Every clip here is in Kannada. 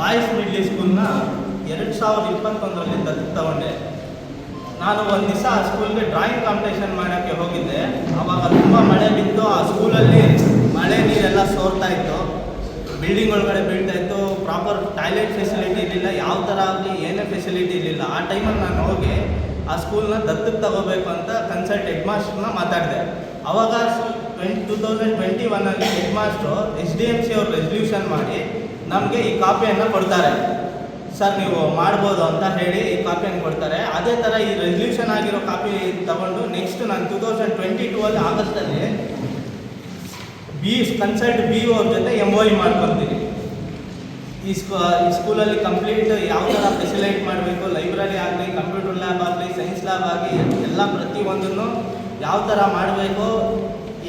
ಬಾಯ್ಸ್ ಮಿಡ್ಲ್ ಸ್ಕೂಲ್ನ 2021ರಲ್ಲಿ ದತ್ತು ತಗೊಂಡೆ. ನಾನು ಒಂದು ದಿವಸ ಆ ಸ್ಕೂಲ್ಗೆ ಡ್ರಾಯಿಂಗ್ ಕಾಂಪಿಟೇಷನ್ ಮಾಡೋಕ್ಕೆ ಹೋಗಿದ್ದೆ. ಆವಾಗ ತುಂಬ ಮಳೆ ಬಿತ್ತು. ಆ ಸ್ಕೂಲಲ್ಲಿ ಮಳೆ ನೀರೆಲ್ಲ ಸೋರ್ತಾ ಇತ್ತು, ಬಿಲ್ಡಿಂಗ್ ಒಳಗಡೆ ಬೀಳ್ತಾ ಇತ್ತು, ಪ್ರಾಪರ್ ಟಾಯ್ಲೆಟ್ ಫೆಸಿಲಿಟಿ ಇರಲಿಲ್ಲ, ಯಾವ ಥರ ಆಗಲಿ ಏನೇ ಫೆಸಿಲಿಟಿ ಇರಲಿಲ್ಲ. ಆ ಟೈಮಲ್ಲಿ ನಾನು ಹೋಗಿ ಆ ಸ್ಕೂಲ್ನ ದತ್ತಕ್ಕೆ ತಗೋಬೇಕು ಅಂತ ಕನ್ಸಲ್ಟ್ ಹೆಡ್ ಮಾಸ್ಟರ್ನ ಮಾತಾಡಿದೆ. ಆವಾಗ 2021ರಲ್ಲಿ ಹೆಡ್ ಮಾಸ್ಟ್ರು SDMC ಅವ್ರು ರೆಸಲ್ಯೂಷನ್ ಮಾಡಿ ನಮಗೆ ಈ ಕಾಪಿಯನ್ನು ಕೊಡ್ತಾರೆ. ಸರ್ ನೀವು ಮಾಡ್ಬೋದು ಅಂತ ಹೇಳಿ ಈ ಕಾಪಿಯನ್ನು ಕೊಡ್ತಾರೆ. ಅದೇ ಥರ ಈ ರೆಸಲ್ಯೂಷನ್ ಆಗಿರೋ ಕಾಪಿ ತಗೊಂಡು ನೆಕ್ಸ್ಟ್ ನಾನು 2022 ಆಗಸ್ಟಲ್ಲಿ ಕನ್ಸಲ್ಟ್ BO ಅವ್ರ ಜೊತೆ MOU ಮಾಡ್ಕೊತೀನಿ. ಈ ಸ್ಕೂಲಲ್ಲಿ ಕಂಪ್ಲೀಟ್ ಯಾವ ಥರ ಫೆಸಿಲಿಟೇಟ್ ಮಾಡಬೇಕು, ಲೈಬ್ರರಿ ಆಗಲಿ, ಕಂಪ್ಯೂಟರ್ ಲ್ಯಾಬ್ ಆಗಲಿ, ಸೈನ್ಸ್ ಲ್ಯಾಬ್ ಆಗಿ ಎಲ್ಲ ಪ್ರತಿಯೊಂದನ್ನು ಯಾವ ಥರ ಮಾಡಬೇಕು,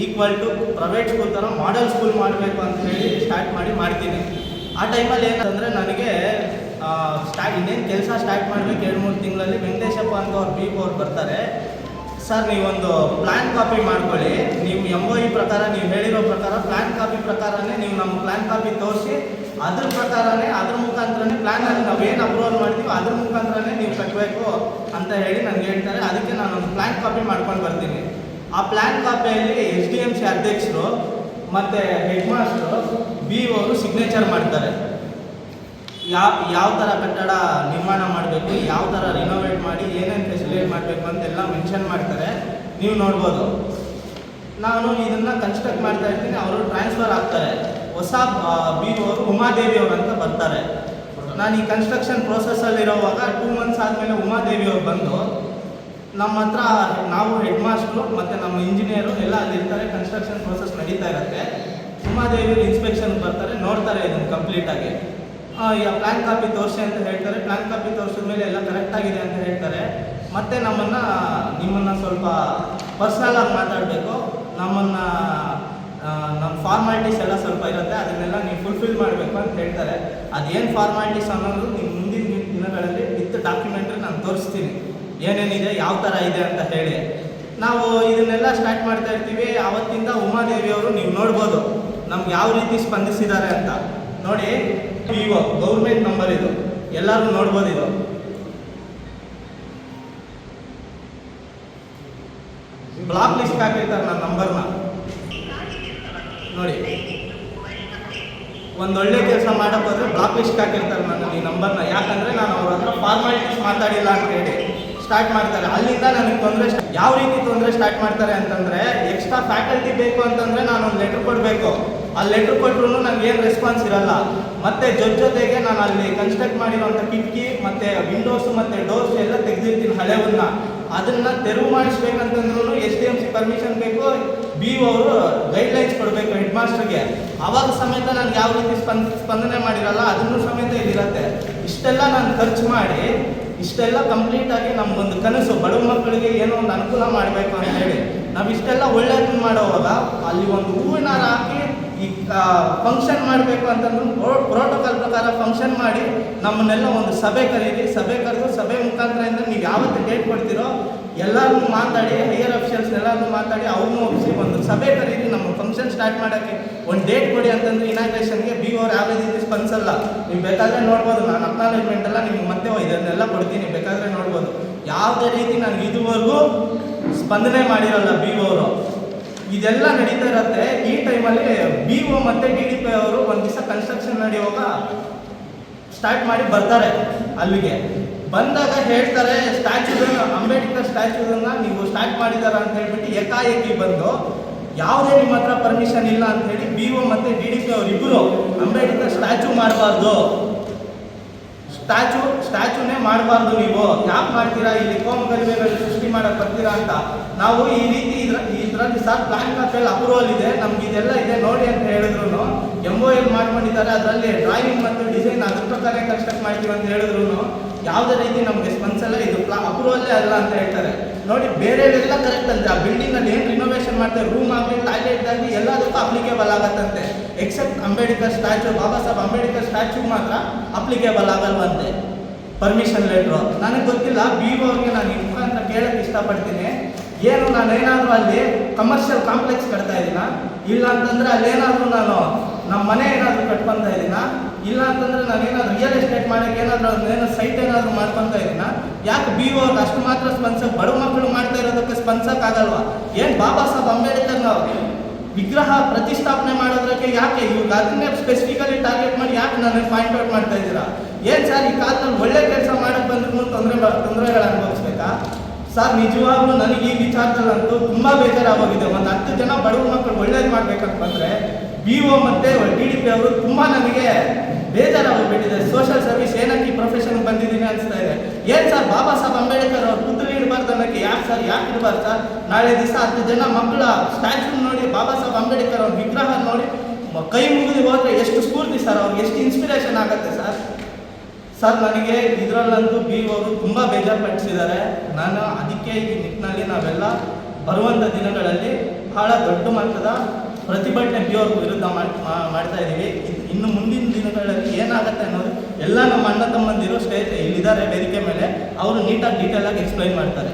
ಈಕ್ವಲ್ ಟು ಪ್ರೈವೇಟ್ ಸ್ಕೂಲ್ ಥರ ಮಾಡೆಲ್ ಸ್ಕೂಲ್ ಮಾಡಬೇಕು ಅಂತ ಹೇಳಿ ಸ್ಟಾರ್ಟ್ ಮಾಡ್ತೀನಿ. ಆ ಟೈಮಲ್ಲಿ ಏನಂದರೆ ನನಗೆ ಇನ್ನೇನು ಕೆಲಸ ಸ್ಟಾರ್ಟ್ ಮಾಡಬೇಕು 2-3 ತಿಂಗಳಲ್ಲಿ ವೆಂಕಟೇಶಪ್ಪ ಅಂತ ಅವ್ರು BO ಅವ್ರು ಬರ್ತಾರೆ. ಸರ್ ನೀವೊಂದು ಪ್ಲ್ಯಾನ್ ಕಾಪಿ ಮಾಡ್ಕೊಳ್ಳಿ, ನೀವು MOU ಪ್ರಕಾರ ನೀವು ಹೇಳಿರೋ ಪ್ರಕಾರ ಪ್ಲ್ಯಾನ್ ಕಾಪಿ ಪ್ರಕಾರನೇ ನೀವು ನಮ್ಮ ಪ್ಲ್ಯಾನ್ ಕಾಪಿ ತೋರಿಸಿ ಅದ್ರ ಪ್ರಕಾರನೇ ಅದ್ರ ಮುಖಾಂತರನೇ ಪ್ಲ್ಯಾನಲ್ಲಿ ನಾವೇನು ಅಪ್ರೂವಲ್ ಮಾಡ್ತೀವಿ ಅದ್ರ ಮುಖಾಂತರನೇ ನೀವು ಕಟ್ಟಬೇಕು ಅಂತ ಹೇಳಿ ನನಗೆ ಹೇಳ್ತಾರೆ. ಅದಕ್ಕೆ ನಾನೊಂದು ಪ್ಲ್ಯಾನ್ ಕಾಪಿ ಮಾಡ್ಕೊಂಡು ಬರ್ತೀನಿ. ಆ ಪ್ಲ್ಯಾನ್ ಕಾಪಿಯಲ್ಲಿ SDMC ಅಧ್ಯಕ್ಷರು ಮತ್ತು ಹೆಡ್ ಮಾಸ್ಟರು BO ಅವರು ಸಿಗ್ನೇಚರ್ ಮಾಡ್ತಾರೆ. ಯಾವ ಥರ ಕಟ್ಟಡ ನಿರ್ಮಾಣ ಮಾಡಬೇಕು, ಯಾವ ಥರ ರಿನೋವೇಟ್ ಮಾಡಿ ಏನೇನು ಫೆಸಿಲಿಟೇಟ್ ಮಾಡಬೇಕು ಅಂತೆಲ್ಲ ಮೆನ್ಷನ್ ಮಾಡ್ತಾರೆ. ನೀವು ನೋಡ್ಬೋದು. ನಾನು ಇದನ್ನು ಕನ್ಸ್ಟ್ರಕ್ಟ್ ಮಾಡ್ತಾ ಇರ್ತೀನಿ, ಅವರು ಟ್ರಾನ್ಸ್ಫರ್ ಆಗ್ತಾರೆ. ಹೊಸ BO ಅವರು ಉಮಾದೇವಿ ಅವರು ಅಂತ ಬರ್ತಾರೆ. ನಾನು ಈ ಕನ್ಸ್ಟ್ರಕ್ಷನ್ ಪ್ರೋಸೆಸ್ಸಲ್ಲಿರೋವಾಗ 2 ಮಂತ್ಸ್ ಆದಮೇಲೆ ಉಮಾದೇವಿ ಅವರು ಬಂದು ನಮ್ಮ ಹತ್ರ, ನಾವು ಹೆಡ್ ಮಾಸ್ಟ್ರು ಮತ್ತು ನಮ್ಮ ಇಂಜಿನಿಯರು ಎಲ್ಲ ಅಲ್ಲಿರ್ತಾರೆ. ಕನ್ಸ್ಟ್ರಕ್ಷನ್ ಪ್ರೋಸೆಸ್ ನಡೀತಾ ಇರುತ್ತೆ. ಉಮಾದೇವಿಯವರು ಇನ್ಸ್ಪೆಕ್ಷನ್ಗೆ ಬರ್ತಾರೆ, ನೋಡ್ತಾರೆ ಇದನ್ನು ಕಂಪ್ಲೀಟಾಗಿ. ಪ್ಲ್ಯಾನ್ ಕಾಪಿ ತೋರಿಸಿ ಅಂತ ಹೇಳ್ತಾರೆ. ಪ್ಲ್ಯಾನ್ ಕಾಪಿ ತೋರಿಸಿದ ಮೇಲೆ ಎಲ್ಲ ಕರೆಕ್ಟಾಗಿದೆ ಅಂತ ಹೇಳ್ತಾರೆ. ಮತ್ತು ನಿಮ್ಮನ್ನು ಸ್ವಲ್ಪ ಪರ್ಸ್ನಲಾಗಿ ಮಾತಾಡಬೇಕು, ನಮ್ಮ ಫಾರ್ಮಾಲಿಟೀಸ್ ಎಲ್ಲ ಸ್ವಲ್ಪ ಇರುತ್ತೆ, ಅದನ್ನೆಲ್ಲ ನೀವು ಫುಲ್ಫಿಲ್ ಮಾಡಬೇಕು ಅಂತ ಹೇಳ್ತಾರೆ. ಅದೇನು ಫಾರ್ಮಾಲಿಟೀಸ್ ಅನ್ನೋದು ನೀವು ಮುಂದಿನ ದಿನಗಳಲ್ಲಿ ವಿತ್ ಡಾಕ್ಯುಮೆಂಟ್ರಿ ನಾನು ತೋರಿಸ್ತೀನಿ, ಏನೇನಿದೆ ಯಾವ ಥರ ಇದೆ ಅಂತ ಹೇಳಿ. ನಾವು ಇದನ್ನೆಲ್ಲ ಸ್ಟಾರ್ಟ್ ಮಾಡ್ತಾ ಇರ್ತೀವಿ. ಆವತ್ತಿಂದ ಉಮಾದೇವಿಯವರು ನೀವು ನೋಡ್ಬೋದು ನಮ್ಗೆ ಯಾವ ರೀತಿ ಸ್ಪಂದಿಸಿದ್ದಾರೆ ಅಂತ. ನೋಡಿ, BO ಗೌರ್ಮೆಂಟ್ ನಂಬರ್ ಇದು, ಎಲ್ಲರೂ ನೋಡ್ಬೋದು. ಇದು ಬ್ಲಾಕ್ ಲಿಸ್ಟ್ ಹಾಕಿರ್ತಾರೆ ನನ್ನ ನಂಬರ್ನ. ನೋಡಿ, ಒಂದೊಳ್ಳೆ ಕೆಲಸ ಮಾಡೋಕ್ಕೋದ್ರೆ ಬ್ಲಾಕ್ ಲಿಸ್ಟ್ ಹಾಕಿರ್ತಾರೆ ನನ್ನ ಈ ನಂಬರ್ನ. ಯಾಕಂದರೆ ನಾನು ಅವ್ರ ಹತ್ರ ಫಾರ್ಮಾಲಿಟೀಸ್ ಮಾತಾಡಿಲ್ಲ ಅಂತ ಹೇಳಿ ಸ್ಟಾರ್ಟ್ ಮಾಡ್ತಾರೆ. ಅಲ್ಲಿಂದ ನನಗೆ ತೊಂದರೆ. ಯಾವ ರೀತಿ ತೊಂದರೆ ಸ್ಟಾರ್ಟ್ ಮಾಡ್ತಾರೆ ಅಂತಂದರೆ, ಎಕ್ಸ್ಟ್ರಾ ಫ್ಯಾಕಲ್ಟಿ ಬೇಕು ಅಂತಂದರೆ ನಾನು ಒಂದು ಲೆಟ್ರ್ ಕೊಡಬೇಕು. ಆ ಲೆಟ್ರ್ ಕೊಟ್ಟರು ನನಗೇನು ರೆಸ್ಪಾನ್ಸ್ ಇರಲ್ಲ. ಮತ್ತು ಜೊತೆಗೆ ನಾನು ಅಲ್ಲಿ ಕನ್ಸ್ಟ್ರಕ್ಟ್ ಮಾಡಿರೋಂಥ ಕಿಟಕಿ ಮತ್ತು ವಿಂಡೋಸು ಮತ್ತು ಡೋರ್ಸ್ ಎಲ್ಲ ತೆಗೆದಿರ್ತೀನಿ ಹಳೆವನ್ನ. ಅದನ್ನು ತೆರವು ಮಾಡಿಸ್ಬೇಕಂತಂದ್ರೂ SDMC ಪರ್ಮಿಷನ್ ಬೇಕು, BO ಅವರು ಗೈಡ್ಲೈನ್ಸ್ ಕೊಡಬೇಕು ಹೆಡ್ ಮಾಸ್ಟರ್ಗೆ. ಆವಾಗ ಸಮೇತ ನಾನು ಯಾವ ರೀತಿ ಸ್ಪಂದನೆ ಮಾಡಿರಲ್ಲ, ಅದನ್ನು ಸಮೇತ ಇಲ್ಲಿರುತ್ತೆ. ಇಷ್ಟೆಲ್ಲ ನಾನು ಖರ್ಚು ಮಾಡಿ ಇಷ್ಟೆಲ್ಲ ಕಂಪ್ಲೀಟಾಗಿ ನಮಗೊಂದು ಕನಸು, ಬಡವ ಮಕ್ಕಳಿಗೆ ಏನೋ ಒಂದು ಅನುಕೂಲ ಮಾಡಬೇಕು ಅಂತ ಹೇಳಿ ನಾವು ಇಷ್ಟೆಲ್ಲ ಒಳ್ಳೆಯದನ್ನು ಮಾಡೋವಾಗ ಅಲ್ಲಿ ಒಂದು ಹೂವಿನ ಹಾಕಿ ಈ ಫಂಕ್ಷನ್ ಮಾಡಬೇಕು ಅಂತಂದು ಪ್ರೋಟೋಕಾಲ್ ಪ್ರಕಾರ ಫಂಕ್ಷನ್ ಮಾಡಿ ನಮ್ಮನ್ನೆಲ್ಲ ಒಂದು ಸಭೆ ಕರೀರಿ. ಸಭೆ ಮುಖಾಂತರದಿಂದ ನೀವು ಯಾವತ್ತು ಡೇಟ್ ಕೊಡ್ತೀರೋ ಎಲ್ಲರನ್ನೂ ಮಾತಾಡಿ, ಹೈಯರ್ ಅಫಿಷಿಯಲ್ಸ್ ಎಲ್ಲರನ್ನೂ ಮಾತಾಡಿ ಅವ್ರನ್ನೂ ಒಪ್ಪಿಸಿ ಒಂದು ಸಭೆ ಕರೀರಿ. ನಮ್ಮ ಫಂಕ್ಷನ್ ಸ್ಟಾರ್ಟ್ ಮಾಡೋಕ್ಕೆ ಒಂದು ಡೇಟ್ ಕೊಡಿ ಅಂತಂದ್ರೆ ಇನಾಗ್ರೇಷನ್ಗೆ BO ಅವ್ರು ಯಾವುದೇ ರೀತಿ ಸ್ಪಂದಿಸಲ್ಲ. ನೀವು ಬೇಕಾದರೆ ನೋಡ್ಬೋದು, ನಾನು ಅಕ್ನಾಲೇಜ್ಮೆಂಟ್ ಎಲ್ಲ ನಿಮ್ಗೆ ಮತ್ತೆ ಇದನ್ನೆಲ್ಲ ಕೊಡ್ತೀನಿ, ಬೇಕಾದರೆ ನೋಡ್ಬೋದು. ಯಾವುದೇ ರೀತಿ ನನಗೆ ಇದುವರೆಗೂ ಸ್ಪಂದನೆ ಮಾಡಿರಲ್ಲ BO ಅವರು. ಇದೆಲ್ಲ ನಡೀತಾ ಇರುತ್ತೆ. ಈ ಟೈಮಲ್ಲಿ BO ಮತ್ತು DDP ಅವರು ಒಂದು ದಿವಸ ಕನ್ಸ್ಟ್ರಕ್ಷನ್ ನಡೆಯುವಾಗ ಸ್ಟಾರ್ಟ್ ಮಾಡಿ ಬರ್ತಾರೆ. ಅಲ್ಲಿಗೆ ಬಂದಾಗ ಹೇಳ್ತಾರೆ, ಅಂಬೇಡ್ಕರ್ ಸ್ಟ್ಯಾಚ್ಯೂದನ್ನು ನೀವು ಸ್ಟಾರ್ಟ್ ಮಾಡಿದಾರ ಅಂತ ಹೇಳ್ಬಿಟ್ಟು ಏಕಾಏಕಿ ಬಂದು ಯಾವುದೇ ನಿಮ್ಮ ಹತ್ರ ಪರ್ಮಿಷನ್ ಇಲ್ಲ ಅಂತ ಹೇಳಿ BO ಮತ್ತು DDP ಅವರಿಬ್ಬರು ಅಂಬೇಡ್ಕರ್ ಸ್ಟ್ಯಾಚ್ಯೂ ಮಾಡಬಾರ್ದು, ಸ್ಟ್ಯಾಚ್ಯೂನೇ ಮಾಡಬಾರ್ದು, ನೀವು ಯಾಕೆ ಮಾಡ್ತೀರಾ, ಇಲ್ಲಿ ಕೋಮುಗಲಭೆಗಳು ಸೃಷ್ಟಿ ಮಾಡಕ್ಕೆ ಬರ್ತೀರಾ ಅಂತ. ನಾವು ಈ ರೀತಿ ಇದರಲ್ಲಿ ಸರ್ ಪ್ಲಾನ್ ಕಾಪಿಯಲ್ಲಿ ಅಪ್ರೂವಲ್ ಇದೆ, ನಮ್ಗೆ ಇದೆಲ್ಲ ಇದೆ ನೋಡಿ ಅಂತ ಹೇಳಿದ್ರು. MOU ಮಾಡ್ಕೊಂಡಿದ್ದಾರೆ, ಅದರಲ್ಲಿ ಡ್ರಾಯಿಂಗ್ ಮತ್ತು ಡಿಸೈನ್ ಅದ್ರ ಪ್ರಕಾರ ಕನ್ಸ್ಟ್ರಕ್ಟ್ ಮಾಡ್ತೀವಿ ಅಂತ ಹೇಳಿದ್ರು ಯಾವುದೇ ರೀತಿ ನಮಗೆ ಸ್ಪಂದಿಸಲ್ಲ. ಇದು ಅಪ್ರೂವಲ್ಲೇ ಅಲ್ಲ ಅಂತ ಹೇಳ್ತಾರೆ. ನೋಡಿ, ಬೇರೆಲ್ಲ ಕರೆಕ್ಟ್ ಅಂತೆ. ಆ ಬಿಲ್ಡಿಂಗಲ್ಲಿ ಏನು ರಿನೋವೇಷನ್ ಮಾಡ್ತಾರೆ, ರೂಮ್ ಆಗಲಿ ಟಾಯ್ಲೆಟ್ ಆಗಲಿ ಎಲ್ಲದಕ್ಕೂ applicable ಆಗತ್ತಂತೆ. Accept Ambedkar statue, Baba Saheb Ambedkar statue ಮಾತ್ರ ಅಪ್ಲಿಕೇಬಲ್ ಆಗಲ್ವಂತೆ ಪರ್ಮಿಷನ್ ಲೆಟ್ರು. ನನಗೆ ಗೊತ್ತಿಲ್ಲ. BO ಅವ್ರಿಗೆ ನಾನು ಈ ಮುಖಾಂತರ ಕೇಳೋಕ್ಕೆ ಇಷ್ಟಪಡ್ತೀನಿ, ಏನು ನಾನೇನಾದರೂ ಅಲ್ಲಿ ಕಮರ್ಷಿಯಲ್ ಕಾಂಪ್ಲೆಕ್ಸ್ ಕಟ್ತಾ ಇದ್ದೀನ, ಇಲ್ಲ ಅಂತಂದರೆ ಅಲ್ಲೇನಾದರೂ ನಾನು ನಮ್ಮ ಮನೆ ಏನಾದರೂ ಕಟ್ಕೊತ ಇದ್ದೀನಾ, ಇಲ್ಲ ಅಂತಂದರೆ ನಾನೇನಾದ್ರು ರಿಯಲ್ ಎಸ್ಟೇಟ್ ಮಾಡೋಕ್ಕೆ ಏನಾದರೂ ಸೈಟ್ ಏನಾದರೂ ಮಾಡ್ಕೊತ ಇದ್ದೀನಾ? ಯಾಕೆ ಬಿ ಓ ಅಷ್ಟು ಮಾತ್ರ ಸ್ಪಂದಿಸೋಕೆ, ಬಡ ಮಕ್ಕಳು ಮಾಡ್ತಾ ಇರೋದಕ್ಕೆ ಸ್ಪಂದಿಸೋಕ್ಕಾಗಲ್ವಾ? ಏನು ಬಾಬಾ ಸಾಹೇಬ್ ಅಂಬೇಡ್ಕರ್ ನಾವು ವಿಗ್ರಹ ಪ್ರತಿಷ್ಠಾಪನೆ ಮಾಡೋದಕ್ಕೆ ಯಾಕೆ ಇವಾಗ ಅದನ್ನೇ ಸ್ಪೆಸಿಫಿಕಲಿ ಟಾರ್ಗೆಟ್ ಮಾಡಿ ಯಾಕೆ ನನಗೆ ಪಾಯಿಂಟ್ ಔಟ್ ಮಾಡ್ತಾ ಇದ್ದೀರಾ? ಏನು ಸರ್, ಈ ಕಾಲದಲ್ಲಿ ಒಳ್ಳೆ ಕೆಲಸ ಮಾಡೋಕ್ಕೆ ಬಂದ್ರೂ ತೊಂದರೆಗಳು ಅನುಭವಿಸ್ಬೇಕಾ ಸರ್? ನಿಜವಾಗ್ಲೂ ನನಗೆ ಈ ವಿಚಾರದಲ್ಲಂತೂ ತುಂಬ ಬೇಜಾರಾಗೋಗಿದೆ. ಒಂದು 10 ಜನ ಬಡವ ಮಕ್ಕಳು ಒಳ್ಳೇದು ಮಾಡ್ಬೇಕಂತ ಬಂದರೆ ಬಿ ಒ ಮತ್ತು ಡಿ ಡಿ ಪಿ ಅವರು ತುಂಬ ನನಗೆ ಬೇಜಾರಾಗೋಗ್ಬಿಟ್ಟಿದೆ. ಸೋಷಿಯಲ್ ಸರ್ವಿಸ್ ಏನಕ್ಕೆ ಈ ಪ್ರೊಫೆಷನ್ಗೆ ಬಂದಿದ್ದೀನಿ ಅನಿಸ್ತಾ ಇದೆ. ಏನು ಸರ್, ಬಾಬಾ ಸಾಹೇಬ್ ಅಂಬೇಡ್ಕರ್ ಅವ್ರು ಪುತ್ರಿ ಇಡಬಾರ್ದು ಅನ್ನೋಕ್ಕೆ ಯಾಕೆ ಸರ್, ಯಾಕೆ ಇಡಬಾರ್ದು ಸರ್? ನಾಳೆ ದಿವಸ 10 ಜನ ಮಕ್ಕಳ ಸ್ಟ್ಯಾಚ್ಯೂ ನೋಡಿ, ಬಾಬಾ ಸಾಹೇಬ್ ಅಂಬೇಡ್ಕರ್ ಅವ್ರ ವಿಗ್ರಹ ನೋಡಿ ಕೈ ಮುಗಿದು ಹೋದರೆ ಎಷ್ಟು ಸ್ಫೂರ್ತಿ ಸರ್, ಅವ್ರಿಗೆ ಎಷ್ಟು ಇನ್ಸ್ಪಿರೇಷನ್ ಆಗುತ್ತೆ ಸರ್. ಸರ್, ನನಗೆ ಇದರಲ್ಲಂತೂ ಬಿ ಅವರು ತುಂಬ ಬೇಜಾರುಪಡಿಸಿದ್ದಾರೆ. ನಾನು ಅದಕ್ಕೆ ಈ ನಿಟ್ಟಿನಲ್ಲಿ ನಾವೆಲ್ಲ ಬರುವಂಥ ದಿನಗಳಲ್ಲಿ ಬಹಳ ದೊಡ್ಡ ಮಟ್ಟದ ಪ್ರತಿಭಟನೆ ಬಿ ಅವ್ರ ವಿರುದ್ಧ ಮಾಡ್ತಾ ಇದ್ದೀವಿ. ಇನ್ನು ಮುಂದಿನ ದಿನಗಳಲ್ಲಿ ಏನಾಗುತ್ತೆ ಅನ್ನೋದು ಎಲ್ಲ ನಮ್ಮ ಅಣ್ಣ ತಮ್ಮಂದಿರು ಇಲ್ಲಿದ್ದಾರೆ ವೇದಿಕೆ ಮೇಲೆ, ಅವರು ನೀಟಾಗಿ ಡೀಟೇಲಾಗಿ ಎಕ್ಸ್ಪ್ಲೈನ್ ಮಾಡ್ತಾರೆ.